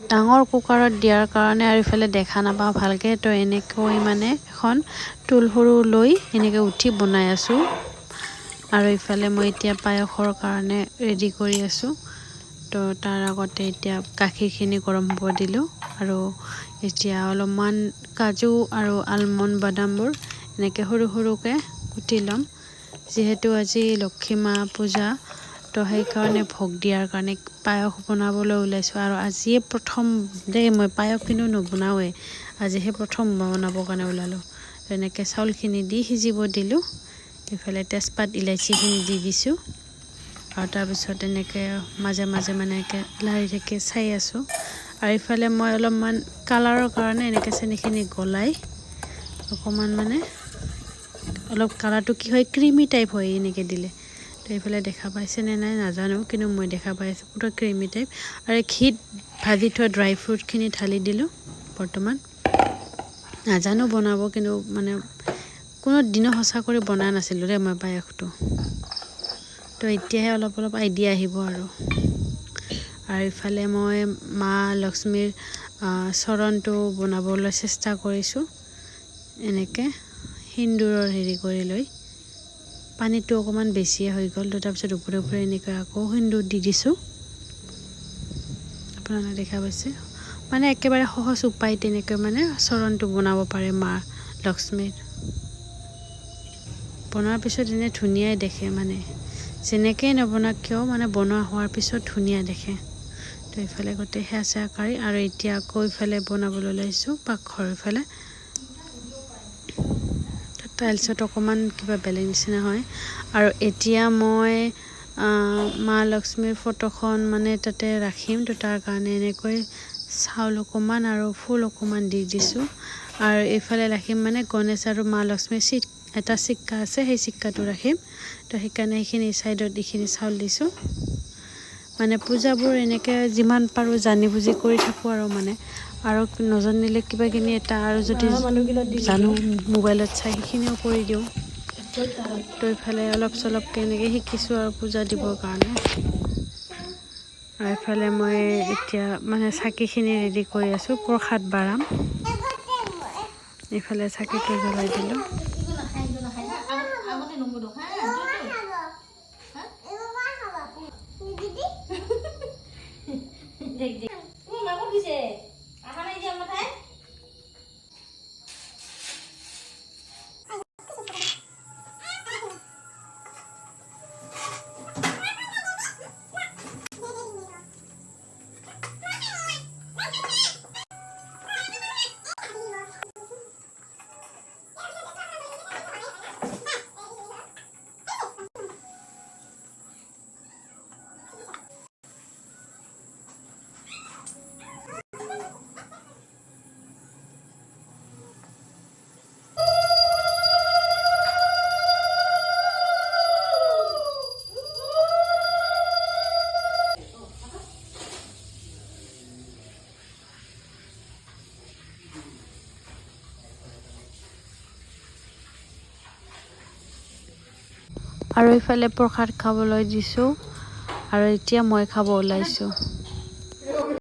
ডাঙৰ কুকাৰত দিয়াৰ কাৰণে আৰু ইফালে দেখা নাপাওঁ ভালকৈ তো এনেকৈ মানে এখন টুল সৰু লৈ এনেকৈ উঠি বনাই আছোঁ আৰু ইফালে মই এতিয়া পায়সৰ কাৰণে ৰেডি কৰি আছোঁ তো তাৰ আগতে এতিয়া গাখীৰখিনি গৰম হ'ব দিলোঁ আৰু এতিয়া অলপমান কাজু আৰু আলমণ্ড বাদামবোৰ এনেকৈ সৰু সৰুকৈ কুটি ল'ম যিহেতু আজি লক্ষী মা পূজা তো সেইকাৰণে ভোগ দিয়াৰ কাৰণে পায়স বনাবলৈ ওলাইছোঁ আৰু আজিয়ে প্ৰথম মই পায়স কিন্তু নবনাওঁৱেই আজিহে প্ৰথম বনাবৰ কাৰণে ওলালোঁ এনেকৈ চাউলখিনি দি সিজিব দিলোঁ ইফালে তেজপাত ইলাইচিখিনি দি দিছোঁ আৰু তাৰপিছত এনেকৈ মাজে মাজে মানে এনেকৈ লাৰি থাকি চাই আছোঁ আৰু ইফালে মই অলপমান কালাৰৰ কাৰণে এনেকৈ চেনিখিনি গলাই অকণমান মানে অলপ কালাৰটো কি হয় ক্ৰিমি টাইপ হয় এনেকৈ দিলে তো এইফালে দেখা পাইছেনে নাই নাজানো কিন্তু মই দেখা পাই আছোঁ পুৰা ক্ৰিমি টাইপ আৰু ঘিত ভাজি থোৱা ড্ৰাই ফ্ৰুটখিনি ঢালি দিলোঁ বৰ্তমান নাজানো বনাব কিন্তু মানে কোনো দিনো সঁচা কৰি বনা নাছিলোঁ দেই মই পায়সটো তো এতিয়াহে অলপ অলপ আইডিয়া আহিব আৰু ইফালে মই মা লক্ষ্মীৰ চৰণটো বনাবলৈ চেষ্টা কৰিছোঁ এনেকৈ সিন্দুৰৰ হেৰি কৰি লৈ পানীটো অকণমান বেছিয়ে হৈ গ'ল তো তাৰপিছত ওপৰে ওপৰে এনেকৈ আকৌ সিন্দুৰ দি দিছোঁ আপোনালোকে দেখা পাইছে মানে একেবাৰে সহজ উপায় তেনেকৈ মানে চৰণটো বনাব পাৰে মা লক্ষ্মীৰ বনোৱাৰ পিছত এনে ধুনীয়াই দেখে মানে যেনেকৈ নবনাওক কিয় মানে বনোৱা হোৱাৰ পিছত ধুনীয়া দেখে তো এইফালে গোটেই সেয়া চেয়া কাঢ়ি আৰু এতিয়া আকৌ ইফালে বনাবলৈ ওলাইছোঁ পাকঘৰৰ ইফালে টাইলছত অকণমান কিবা বেলেগ নিচিনা হয় আৰু এতিয়া মই মা লক্ষ্মীৰ ফটোখন মানে তাতে ৰাখিম তো তাৰ কাৰণে এনেকৈ চাউল অকণমান আৰু ফুল অকণমান দি দিছোঁ আৰু এইফালে ৰাখিম মানে গণেশ আৰু মা লক্ষ্মীৰ এটা চিক্কা আছে সেই চিক্কাটো ৰাখিম তো সেইকাৰণে সেইখিনি ছাইডত এইখিনি চাউল দিছোঁ মানে পূজাবোৰ এনেকৈ যিমান পাৰোঁ জানি বুজি কৰি থাকোঁ আৰু মানে আৰু নজানিলে কিবা কিনি এটা আৰু যদি জানো মোবাইলত চাই সেইখিনিও কৰি দিওঁ তো এইফালে অলপ চলপকৈ এনেকৈ শিকিছোঁ আৰু পূজা দিবৰ কাৰণে আৰু এইফালে মই এতিয়া মানে চাকিখিনি ৰেডি কৰি আছোঁ প্ৰসাদ বাঢ়াম এইফালে চাকিটো জ্বলাই দিলোঁ আৰু ইফালে প্ৰসাদ খাবলৈ দিছোঁ আৰু এতিয়া মই খাব ওলাইছোঁ